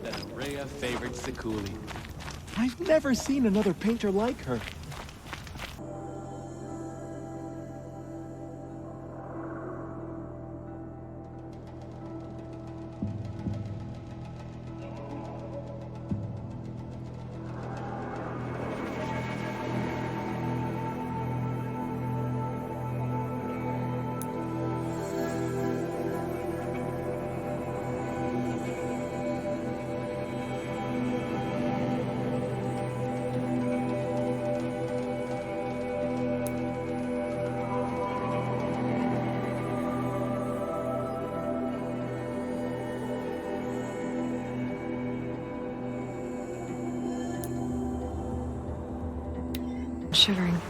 that Araya favored Sakuli. I've never seen another painter like her. Shivering.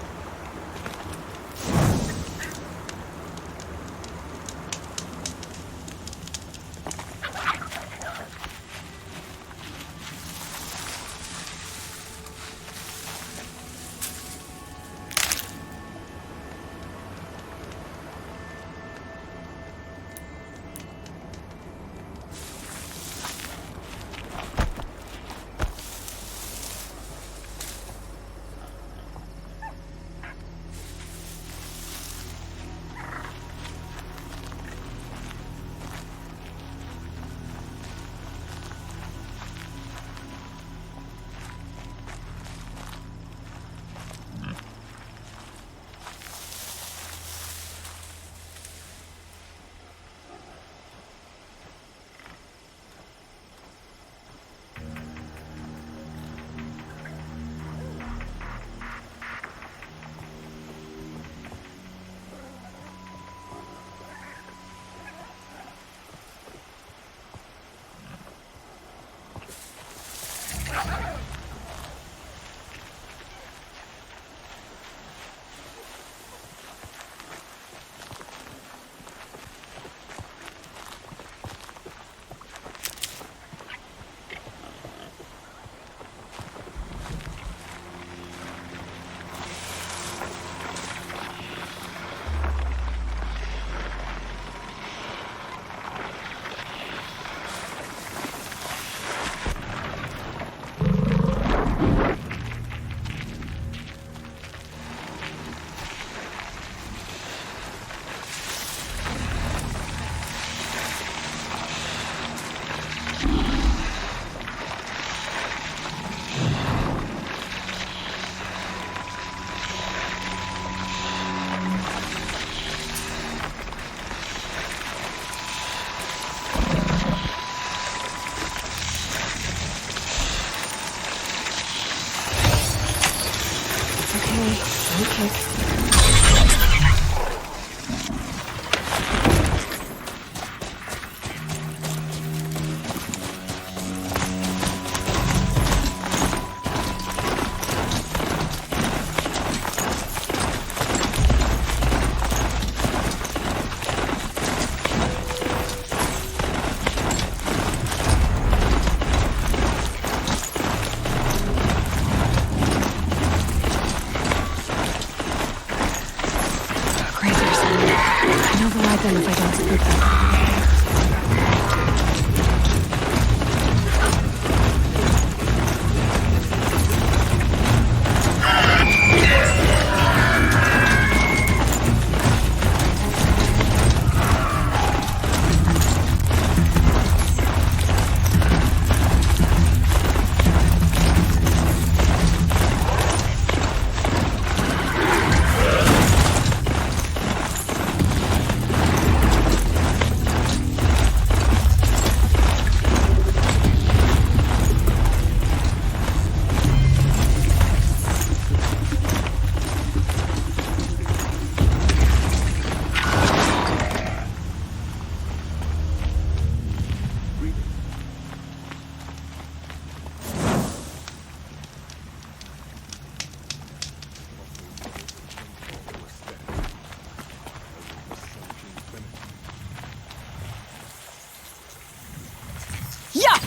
Them if I don't spook them.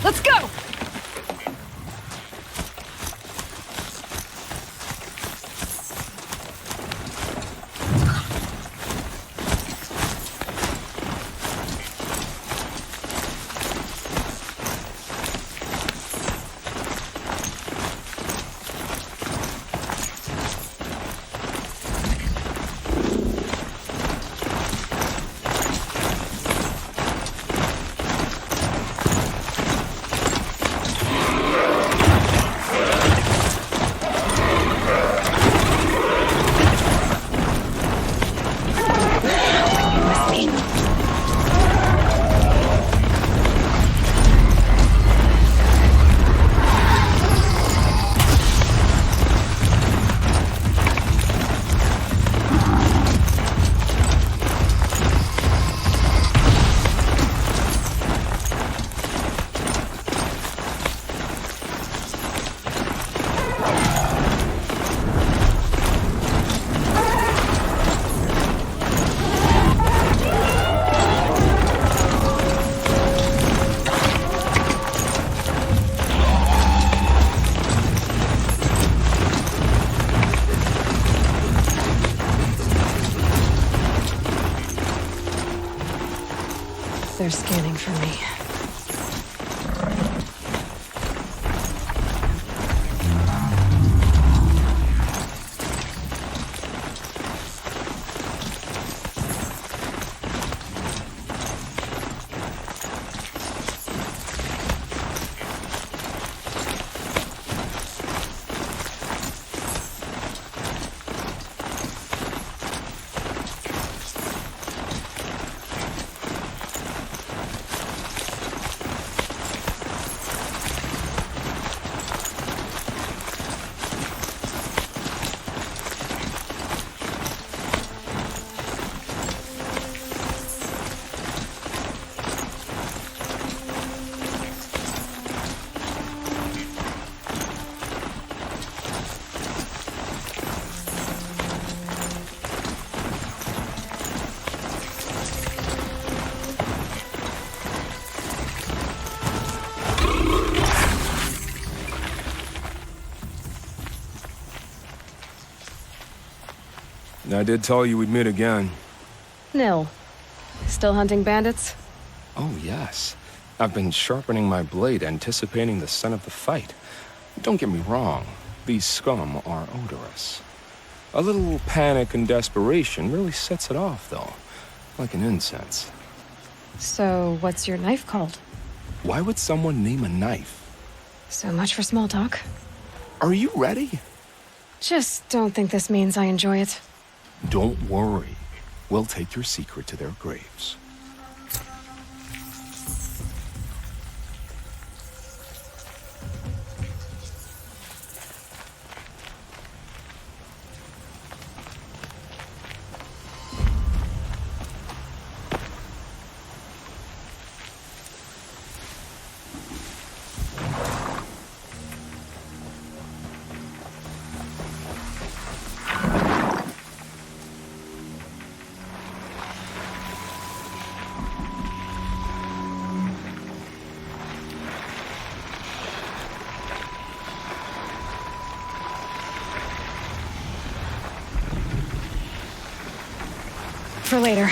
Let's go! They're scanning for me. I did tell you we'd meet again. Nil. Still hunting bandits? Oh, yes. I've been sharpening my blade, anticipating the scent of the fight. Don't get me wrong, these scum are odorous. A little panic and desperation really sets it off, though. Like an incense. So, what's your knife called? Why would someone name a knife? So much for small talk. Are you ready? Just don't think this means I enjoy it. Don't worry. We'll take your secret to their graves. For later.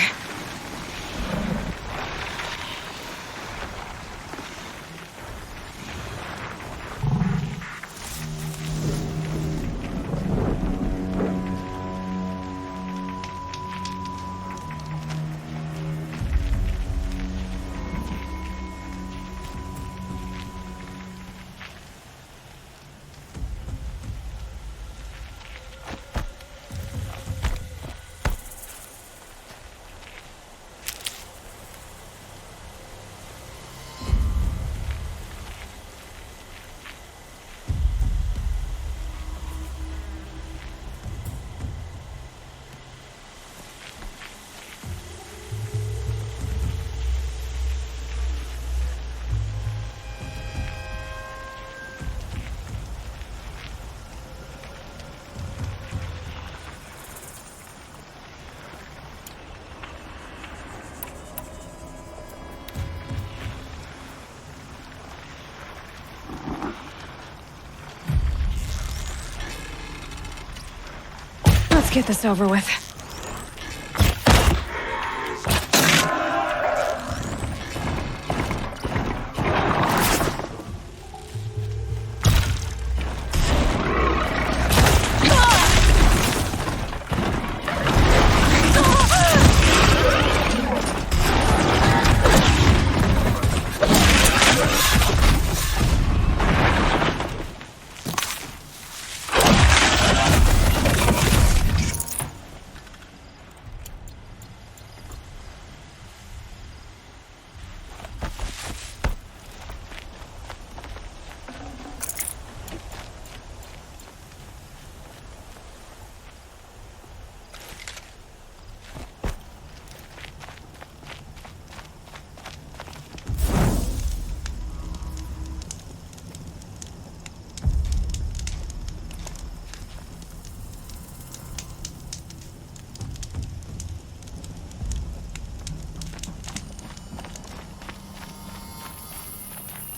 Let's get this over with.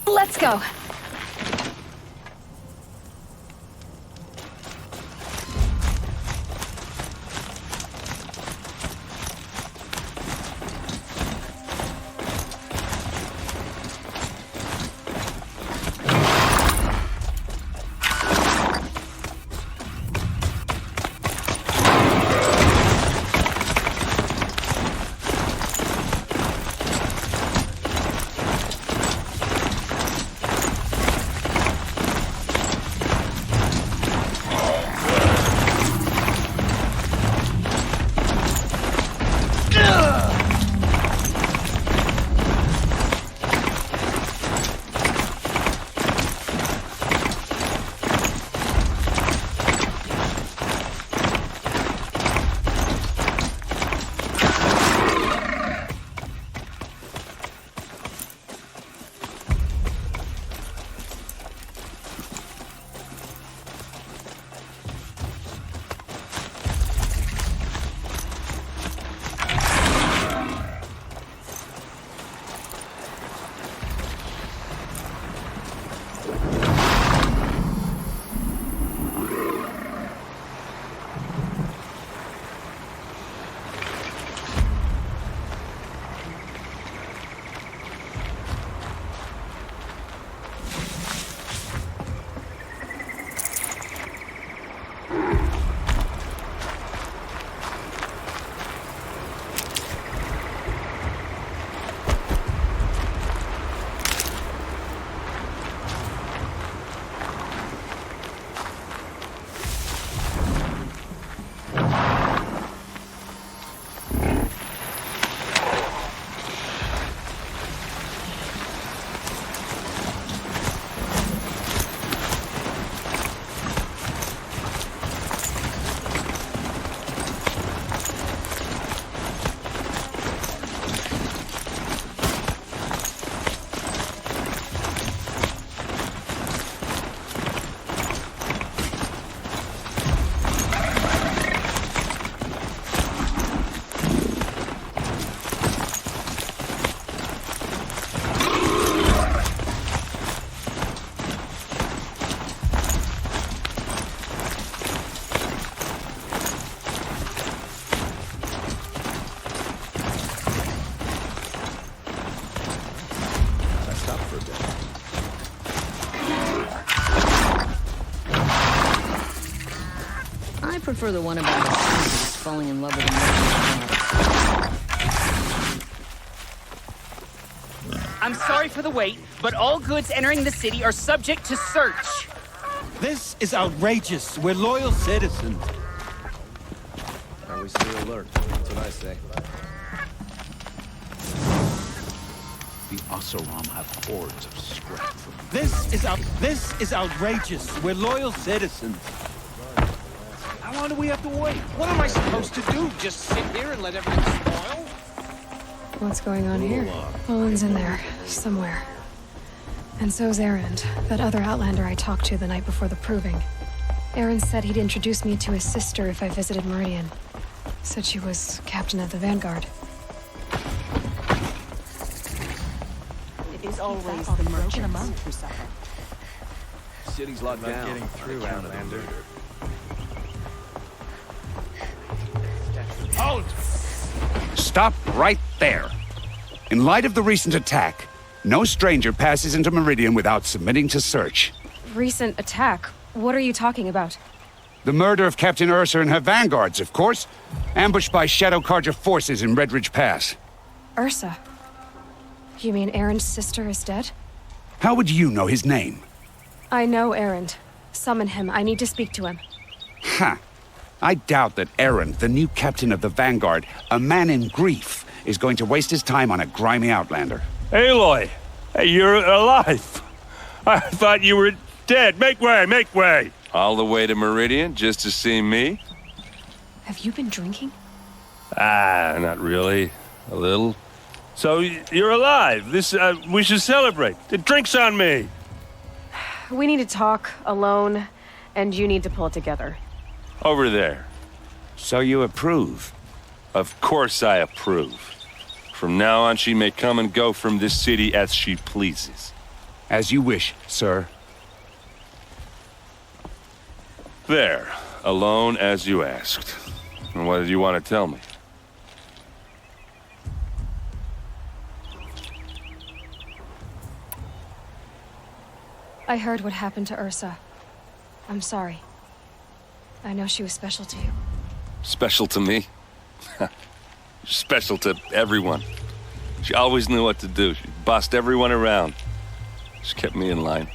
Let's go. prefer the one about us falling in love with a I'm sorry for the wait, but all goods entering the city are subject to search. This is outrageous. We're loyal citizens. Always stay alert. That's what I say. The Oseram have hordes of scrap. This is outrageous. We're loyal citizens. How long do we have to wait? What am I supposed to do? Just sit here and let everything spoil? What's going on here? Olin's in there, somewhere. And so's Erend, that other Outlander I talked to the night before the proving. Erend said he'd introduce me to his sister if I visited Meridian. Said she was captain of the Vanguard. It is always the merchants who suffer. City's locked down. Getting through, Outlander. Halt! Stop right there. In light of the recent attack, no stranger passes into Meridian without submitting to search. Recent attack? What are you talking about? The murder of Captain Ursa and her vanguards, of course. Ambushed by Shadow Carja forces in Redridge Pass. Ursa? You mean Erend's sister is dead? How would you know his name? I know Erend. Summon him. I need to speak to him. Ha! I doubt that Erend, the new captain of the Vanguard, a man in grief, is going to waste his time on a grimy outlander. Aloy! Hey, you're alive! I thought you were dead. Make way, make way! All the way to Meridian just to see me? Have you been drinking? Ah, not really. A little. So, you're alive. We should celebrate. The drink's on me! We need to talk, alone, and you need to pull it together. Over there. So you approve? Of course I approve. From now on, she may come and go from this city as she pleases. As you wish, sir. There. Alone as you asked. And what did you want to tell me? I heard what happened to Ursa. I'm sorry. I know she was special to you. Special to me? Special to everyone. She always knew what to do. She bossed everyone around. She kept me in line.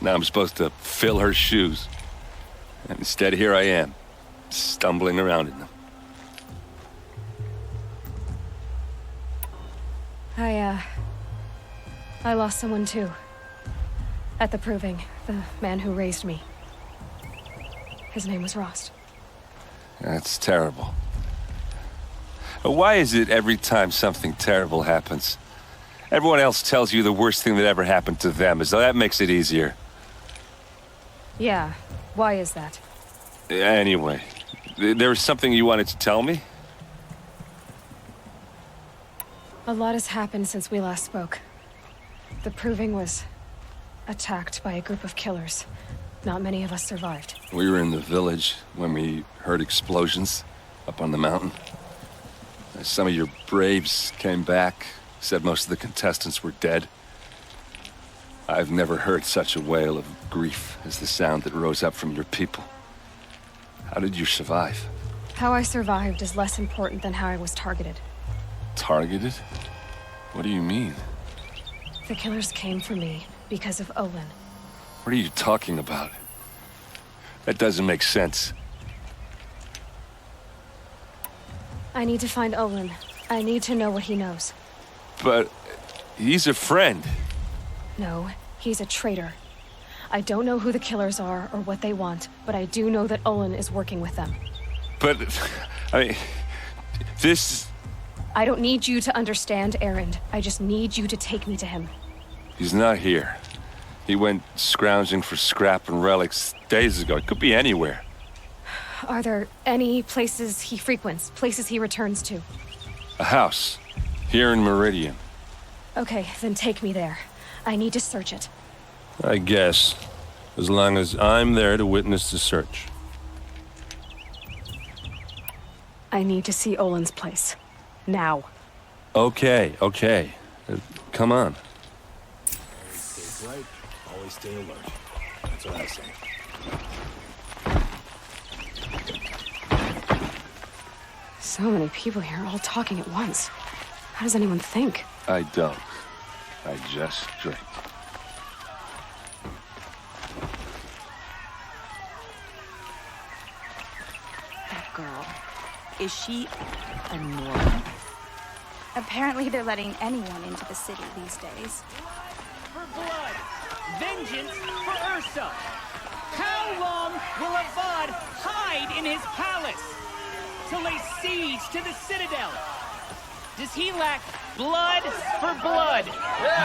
Now I'm supposed to fill her shoes. And instead, here I am, stumbling around in them. I lost someone too. At the proving, the man who raised me. His name was Rost. That's terrible. Why is it every time something terrible happens, everyone else tells you the worst thing that ever happened to them, as though that makes it easier? Yeah, why is that? Anyway, there was something you wanted to tell me? A lot has happened since we last spoke. The proving was attacked by a group of killers. Not many of us survived. We were in the village when we heard explosions up on the mountain. Some of your braves came back, said most of the contestants were dead. I've never heard such a wail of grief as the sound that rose up from your people. How did you survive? How I survived is less important than how I was targeted. Targeted? What do you mean? The killers came for me because of Olin. What are you talking about? That doesn't make sense. I need to find Olin. I need to know what he knows. But he's a friend. No, he's a traitor. I don't know who the killers are or what they want, but I do know that Olin is working with them. But, I mean, this... I don't need you to understand, Erend. I just need you to take me to him. He's not here. He went scrounging for scrap and relics days ago. It could be anywhere. Are there any places he frequents, places he returns to? A house. Here in Meridian. Okay, then take me there. I need to search it. I guess. As long as I'm there to witness the search. I need to see Olin's place. Now. Okay, okay. Come on. Always stay bright, always stay alert. That's what I say. So many people here, all talking at once. How does anyone think? I don't. I just drink. That girl. Is she a Norman? Apparently they're letting anyone into the city these days. For blood! Vengeance for Ursa! How long will Avad hide in his palace? To lay siege to the citadel? Does he lack blood for blood?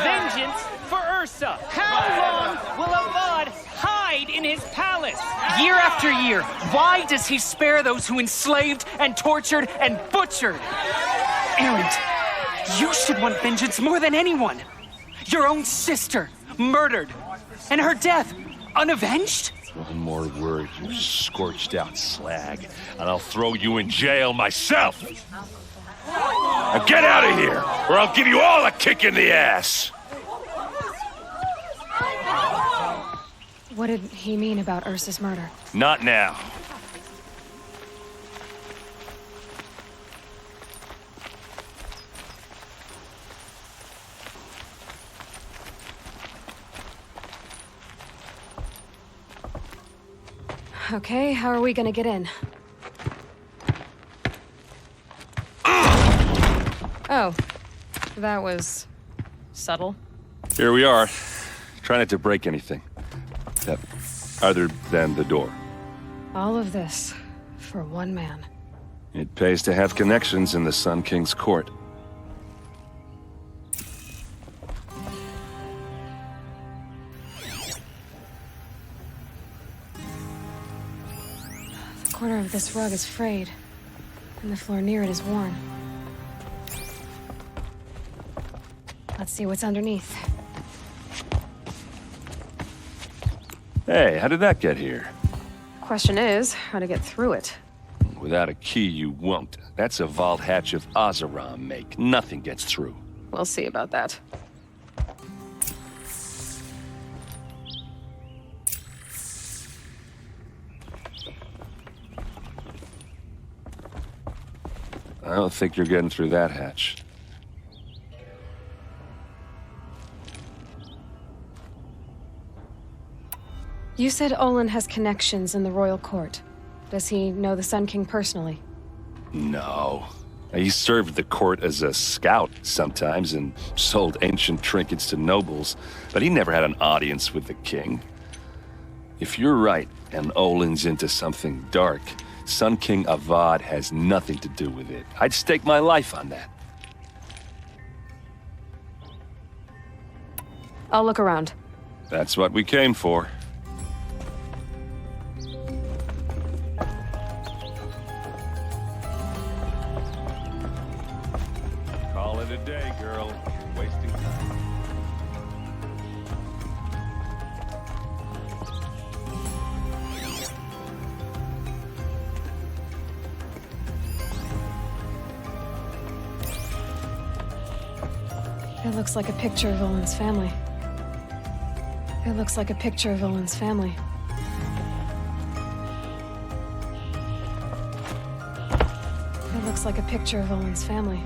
Vengeance for Ursa! How long will Avad hide in his palace? Year after year, why does he spare those who enslaved and tortured and butchered? Erend, you should want vengeance more than anyone. Your own sister, murdered, and her death, unavenged? One more word, you scorched out slag, and I'll throw you in jail myself! Now get out of here, or I'll give you all a kick in the ass! What did he mean about Ursa's murder? Not now. Okay, how are we gonna get in? Oh, that was subtle. Here we are. Try not to break anything. Other than the door. All of this for one man. It pays to have connections in the Sun King's court. The corner of this rug is frayed, and the floor near it is worn. Let's see what's underneath. Hey, how did that get here? Question is, how to get through it. Without a key, you won't. That's a vault hatch of Oseram make. Nothing gets through. We'll see about that. I don't think you're getting through that hatch. You said Olin has connections in the royal court. Does he know the Sun King personally? No. He served the court as a scout sometimes and sold ancient trinkets to nobles, but he never had an audience with the king. If you're right, and Olin's into something dark, Sun King Avad has nothing to do with it. I'd stake my life on that. I'll look around. That's what we came for. Call it a day, girl. You're wasting time. It looks like a picture of Olin's family. It looks like a picture of Olin's family. It looks like a picture of Olin's family.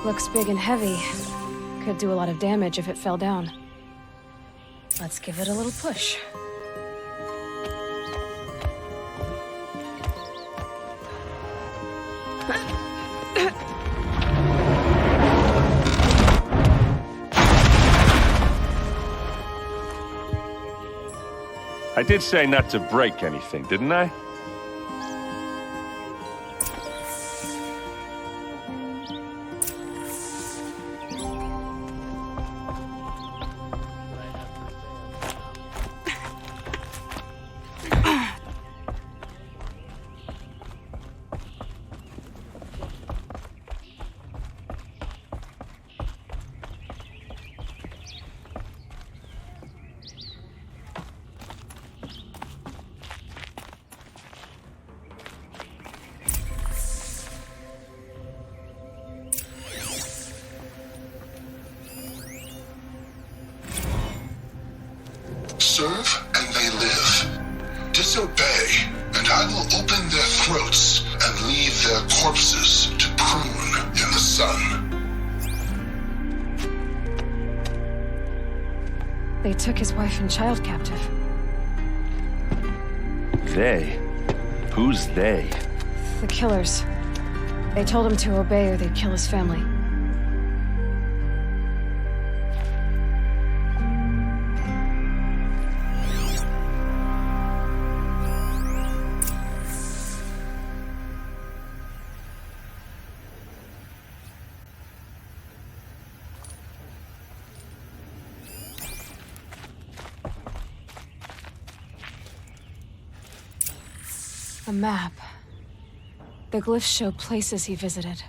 Looks big and heavy. Could do a lot of damage if it fell down. Let's give it a little push. I did say not to break anything, didn't I? serve and they live. Disobey, and I will open their throats and leave their corpses to prune in the sun. They took his wife and child captive. They? Who's they? The killers. They told him to obey or they'd kill his family. A map. The glyphs show places he visited.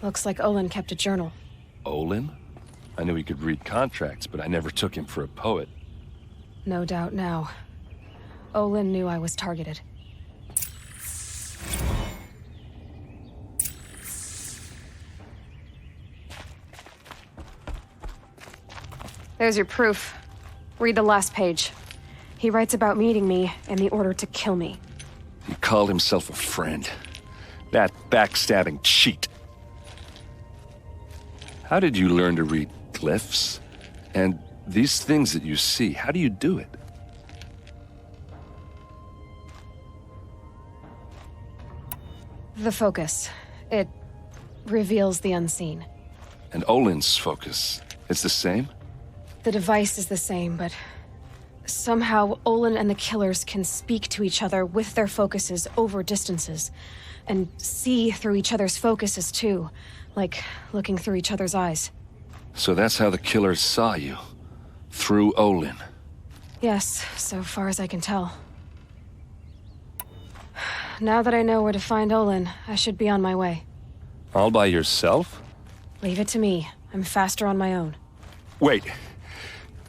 Looks like Olin kept a journal. Olin? I knew he could read contracts, but I never took him for a poet. No doubt now. Olin knew I was targeted. There's your proof. Read the last page. He writes about meeting me and the order to kill me. He called himself a friend. That backstabbing cheat. How did you learn to read glyphs? And these things that you see, how do you do it? The focus. It reveals the unseen. And Olin's focus, it's the same? The device is the same, but somehow Olin and the killers can speak to each other with their focuses over distances, and see through each other's focuses too, like looking through each other's eyes. So that's how the killers saw you, through Olin. Yes, so far as I can tell. Now that I know where to find Olin, I should be on my way. All by yourself? Leave it to me. I'm faster on my own. Wait.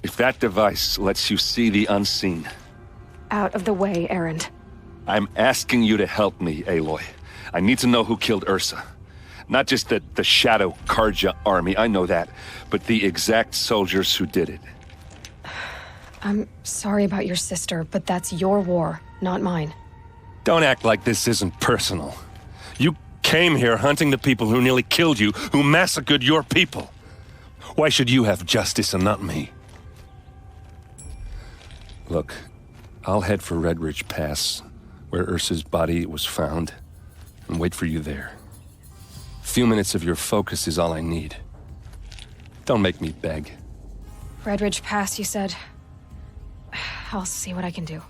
If that device lets you see the unseen... Out of the way, Erend. I'm asking you to help me, Aloy. I need to know who killed Ursa. Not just the Shadow Karja army, I know that, but the exact soldiers who did it. I'm sorry about your sister, but that's your war, not mine. Don't act like this isn't personal. You came here hunting the people who nearly killed you, who massacred your people. Why should you have justice and not me? Look, I'll head for Red Ridge Pass, where Ursa's body was found, and wait for you there. A few minutes of your focus is all I need. Don't make me beg. Red Ridge Pass, you said? I'll see what I can do.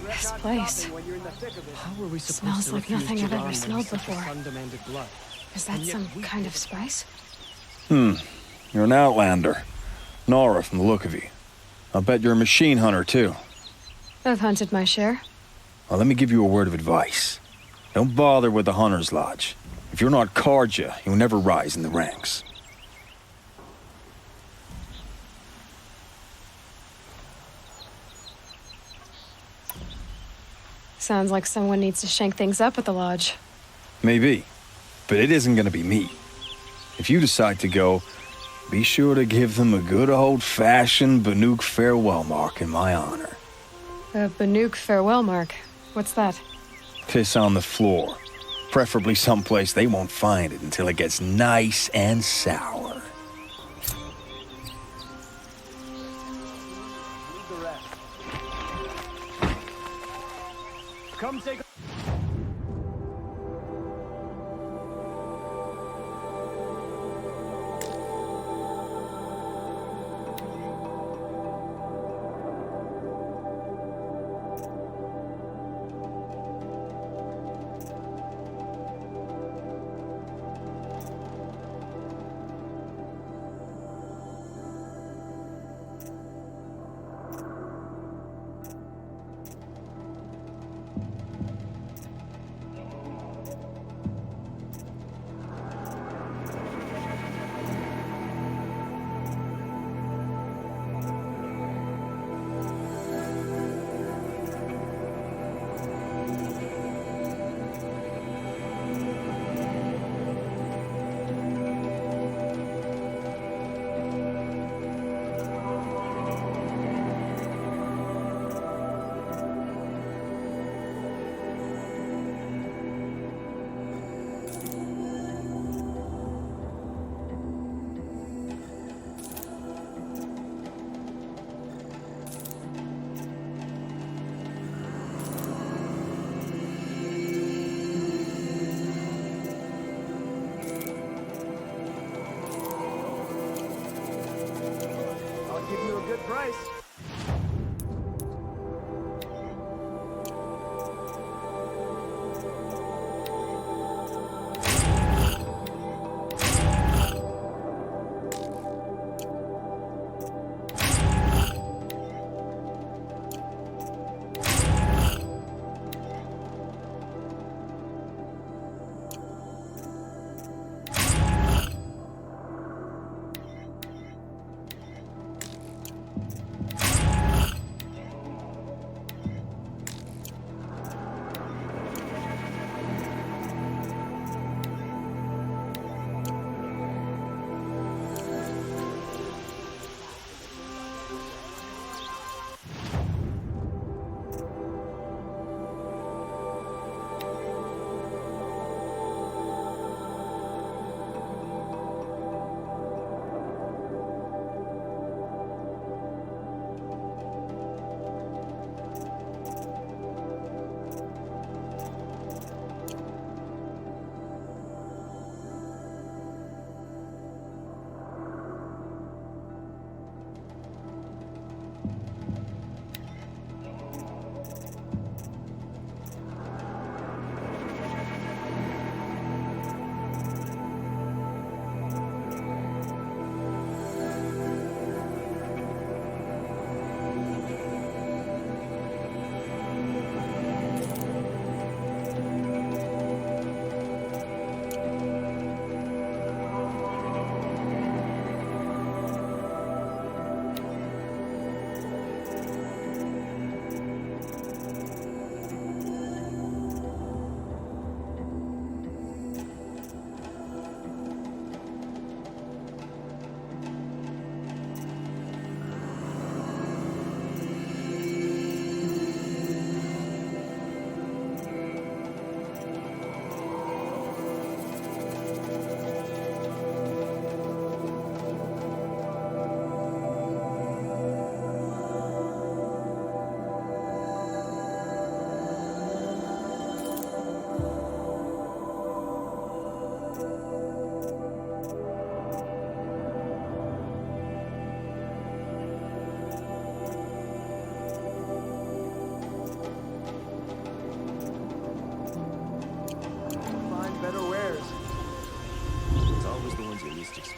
This place. How are we supposed Smells to like refuse nothing I've ever Jiran smelled such a before. undemanded blood? Is that some kind of spice? You're an outlander. Nora from the look of you. I'll bet you're a machine hunter, too. I've hunted my share. Well, let me give you a word of advice. Don't bother with the Hunter's Lodge. If you're not Carja, you'll never rise in the ranks. Sounds like someone needs to shank things up at the lodge. Maybe, but it isn't gonna be me. If you decide to go, be sure to give them a good old-fashioned Banuk farewell mark in my honor. A Banuk farewell mark. What's that? Piss on the floor. Preferably someplace they won't find it until it gets nice and sour. Come take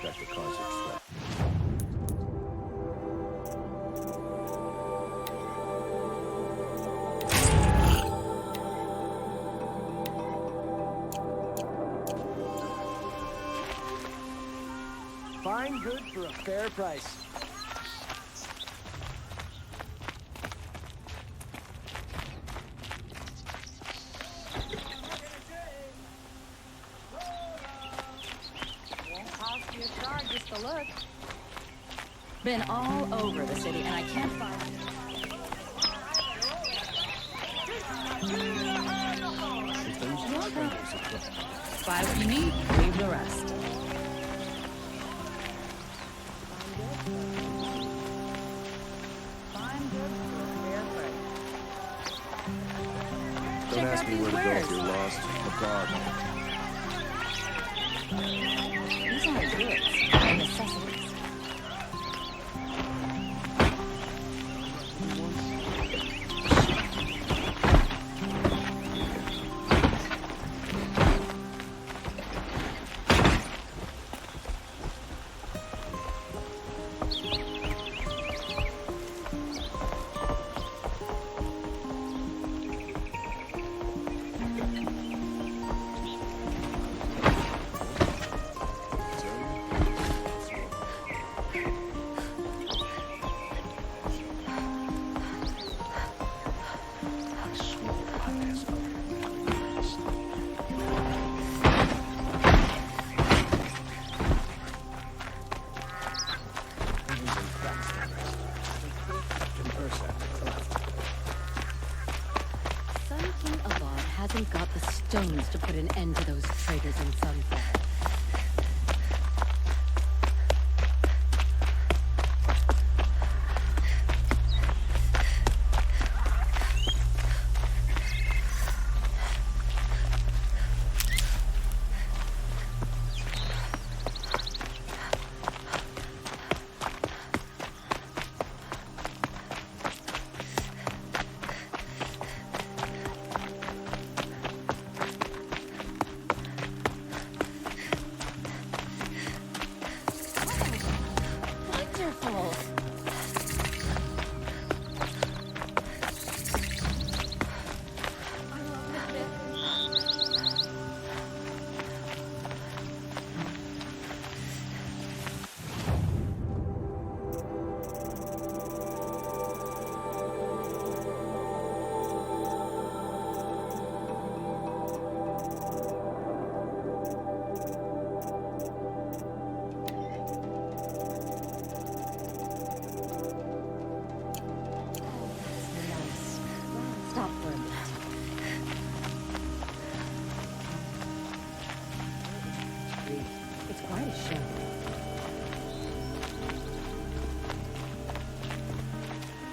expect a concert strike. Fine goods for a fair price. Won't cost you a charge just to look. Been all over the city, and I can't find it. Buy what you need, leave the rest. Don't ask me where to go if you're lost. I'm a dog. These aren't goods, they're necessities. Got the stones to put an end to those traitors in Sunfall.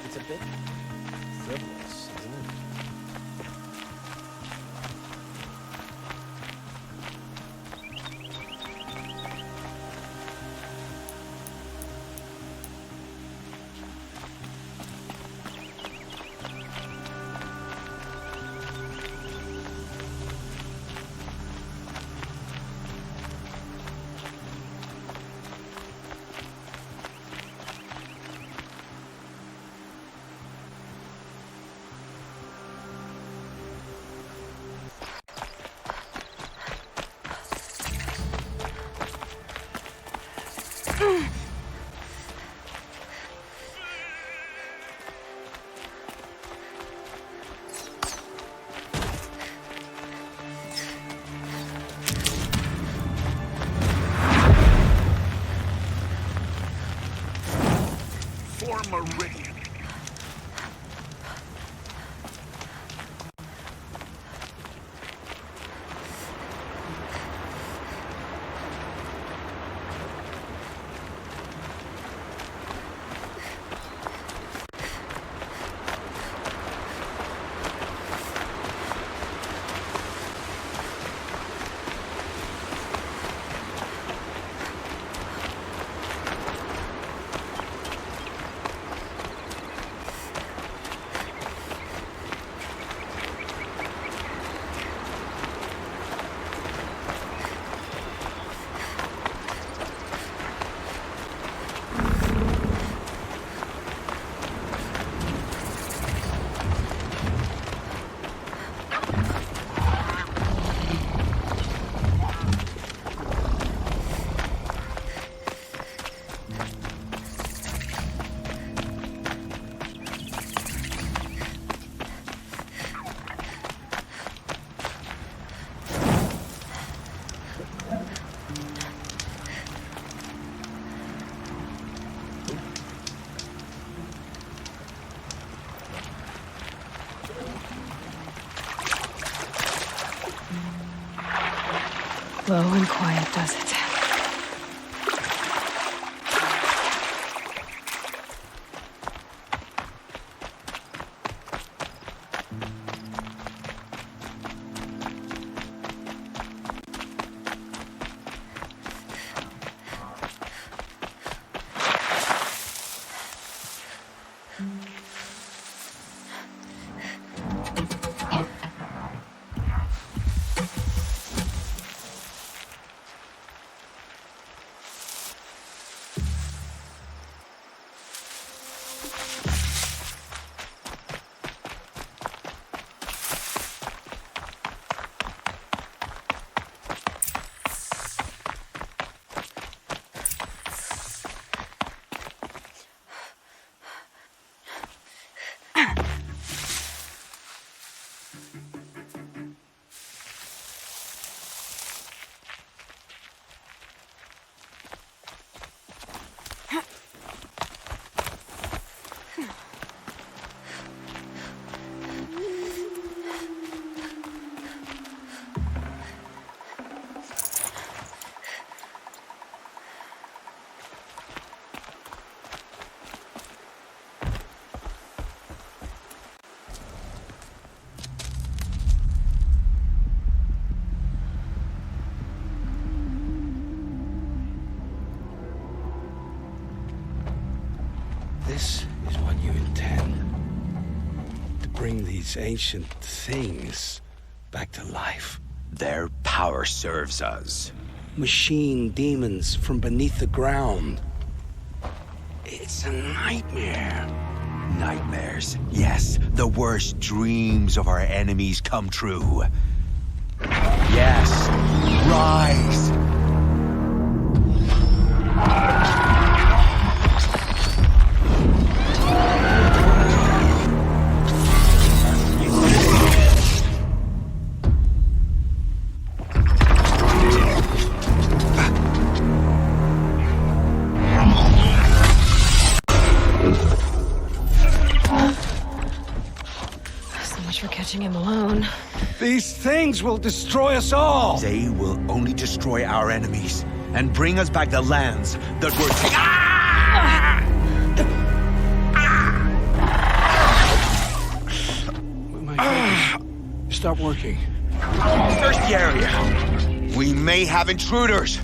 It's a bit frivolous, isn't it? Meridian. Low and quiet does it. This is what you intend. To bring these ancient things back to life. Their power serves us. Machine demons from beneath the ground. It's a nightmare. Nightmares. Yes, the worst dreams of our enemies come true. Yes, rise! Him alone. These things will destroy us all! They will only destroy our enemies and bring us back the lands that were My fingers stop working. Search the area. We may have intruders.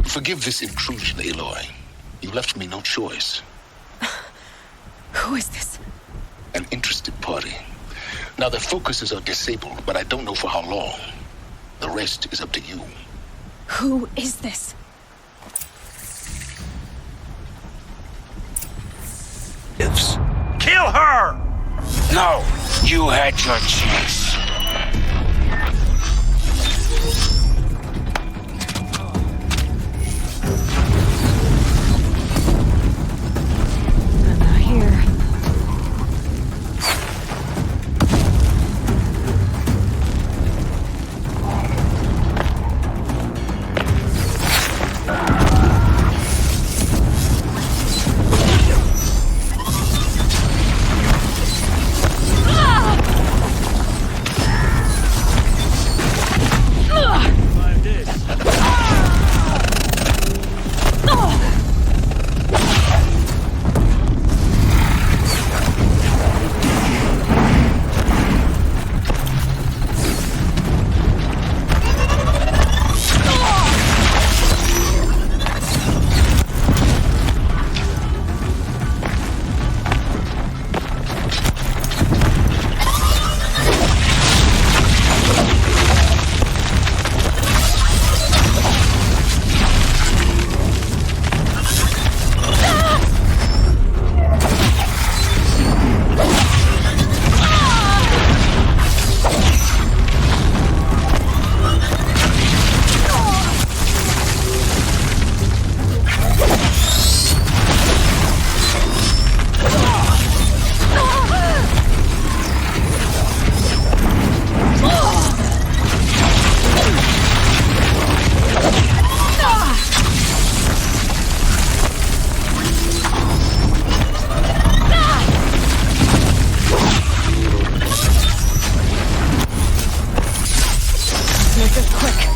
Forgive this intrusion, Aloy. You left me no choice. Who is this? An interested party. Now their focuses are disabled, but I don't know for how long. The rest is up to you. Who is this? Ifs. Kill her! No, you had your chance. I'm not here. like this quick.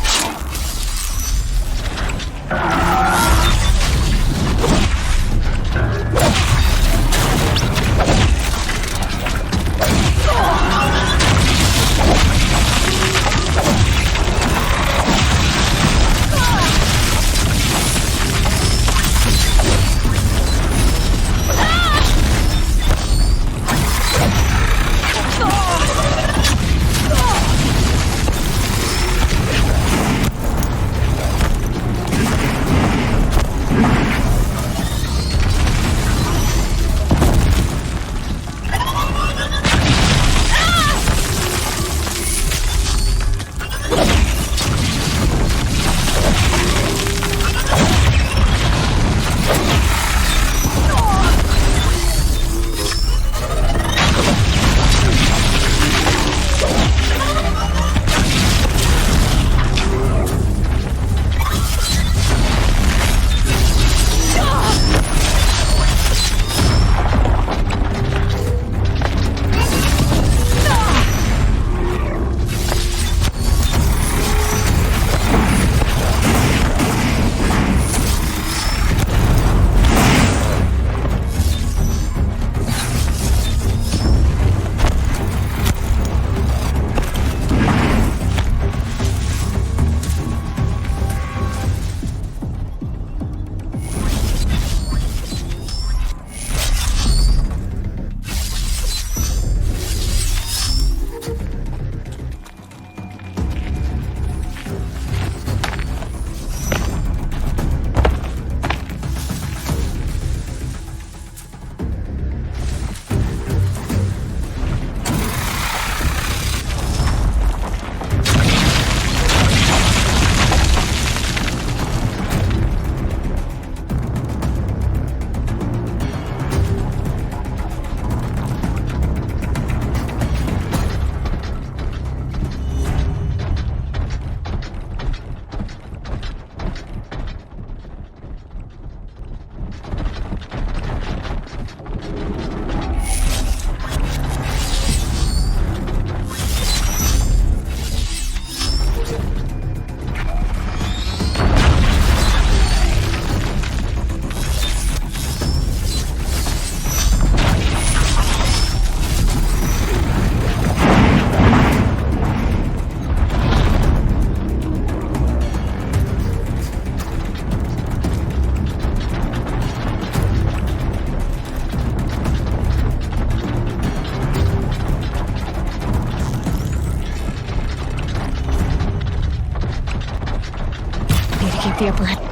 The upper hand.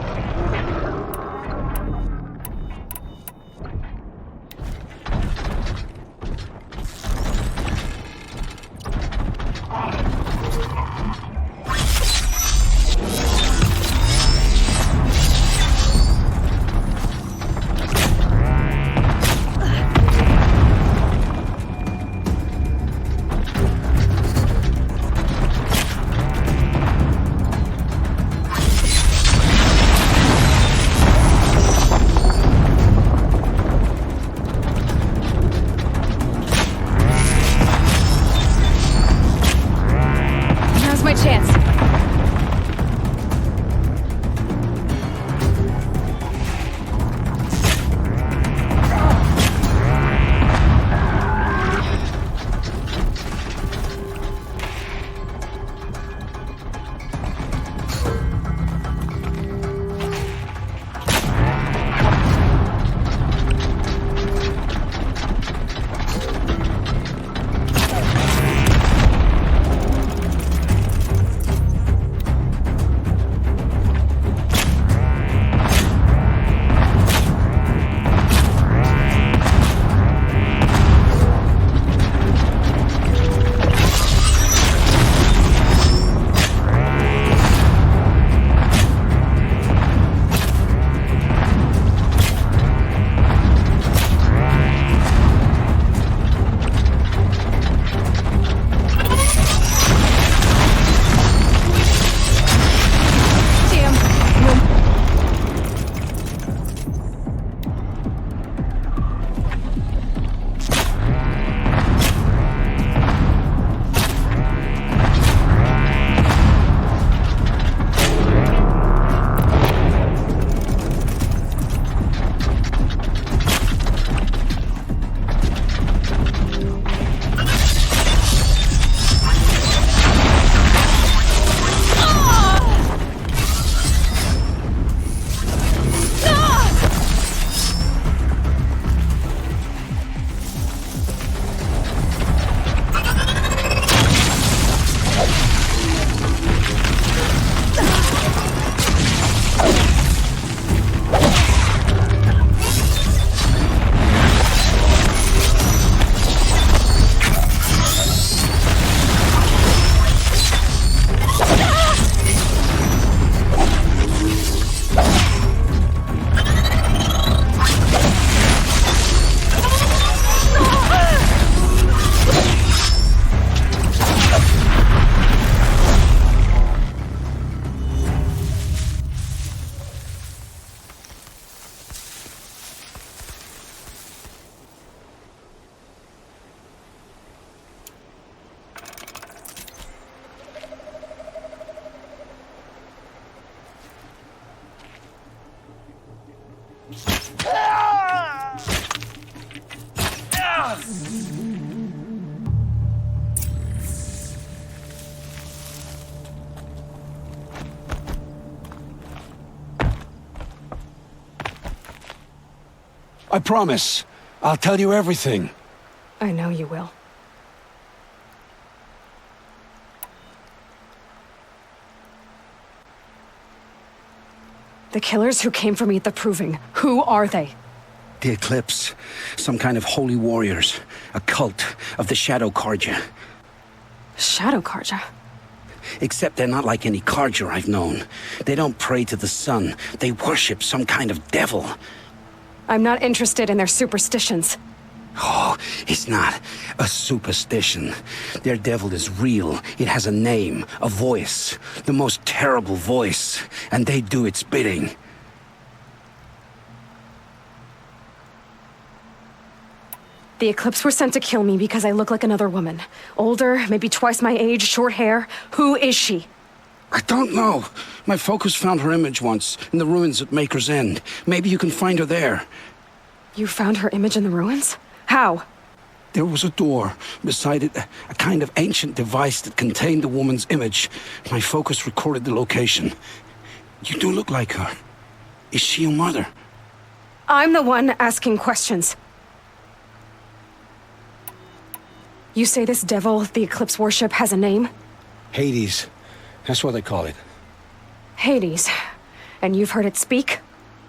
I promise. I'll tell you everything. I know you will. The killers who came for me at the Proving, who are they? The Eclipse. Some kind of holy warriors. A cult of the Shadow Carja. Shadow Carja? Except they're not like any Carja I've known. They don't pray to the sun. They worship some kind of devil. I'm not interested in their superstitions. Oh, it's not a superstition. Their devil is real. It has a name, a voice. The most terrible voice. And they do its bidding. The Eclipse were sent to kill me because I look like another woman. Older, maybe twice my age, short hair. Who is she? I don't know. My focus found her image once, in the ruins at Maker's End. Maybe you can find her there. You found her image in the ruins? How? There was a door. Beside it, a kind of ancient device that contained the woman's image. My focus recorded the location. You do look like her. Is she your mother? I'm the one asking questions. You say this devil the Eclipse worship has a name? Hades. That's what they call it. Hades. And you've heard it speak?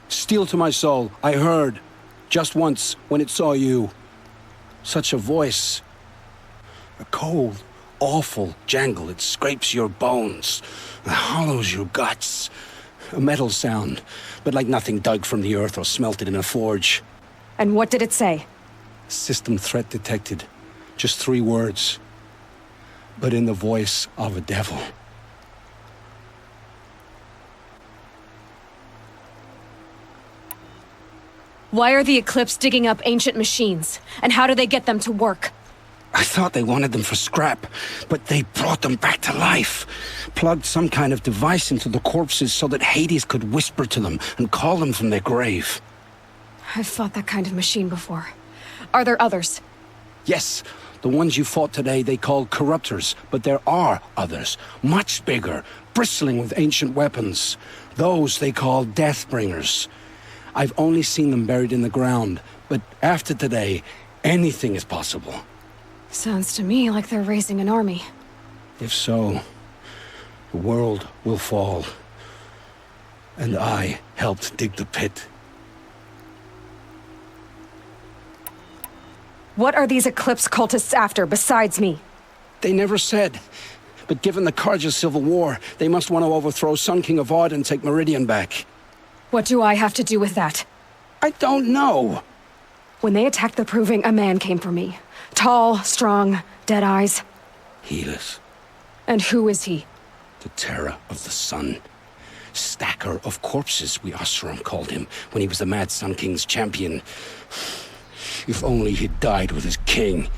Steel to my soul. I heard. Just once, when it saw you. Such a voice. A cold, awful jangle. It scrapes your bones. It hollows your guts. A metal sound, but like nothing dug from the earth or smelted in a forge. And what did it say? System threat detected. Just 3 words. But in the voice of a devil. Why are the Eclipse digging up ancient machines? And how do they get them to work? I thought they wanted them for scrap, but they brought them back to life. Plugged some kind of device into the corpses so that Hades could whisper to them and call them from their grave. I've fought that kind of machine before. Are there others? Yes, the ones you fought today they called corruptors, but there are others, much bigger, bristling with ancient weapons. Those they call Deathbringers. I've only seen them buried in the ground, but after today, anything is possible. Sounds to me like they're raising an army. If so, the world will fall. And I helped dig the pit. What are these Eclipse cultists after, besides me? They never said. But given the Carja civil war, they must want to overthrow Sun King Avad and take Meridian back. What do I have to do with that? I don't know. When they attacked the Proving, a man came for me. Tall, strong, dead eyes. Healers. And who is he? The terror of the sun. Stacker of corpses, we Oseram called him, when he was the Mad Sun King's champion. If only he'd died with his king.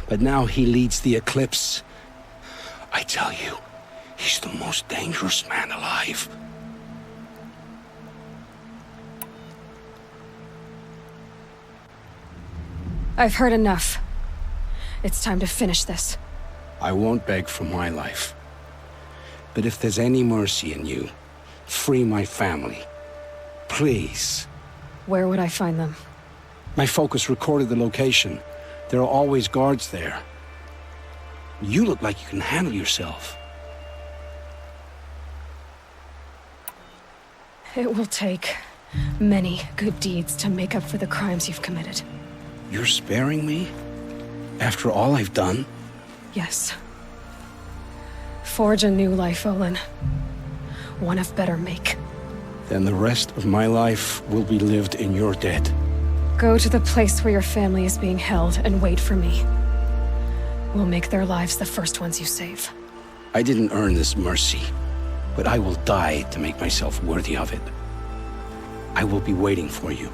But now he leads the Eclipse. I tell you, he's the most dangerous man alive. I've heard enough. It's time to finish this. I won't beg for my life. But if there's any mercy in you, free my family. Please. Where would I find them? My focus recorded the location. There are always guards there. You look like you can handle yourself. It will take many good deeds to make up for the crimes you've committed. You're sparing me? After all I've done? Yes. Forge a new life, Olin. One of better make. Then the rest of my life will be lived in your debt. Go to the place where your family is being held and wait for me. We'll make their lives the first ones you save. I didn't earn this mercy, but I will die to make myself worthy of it. I will be waiting for you.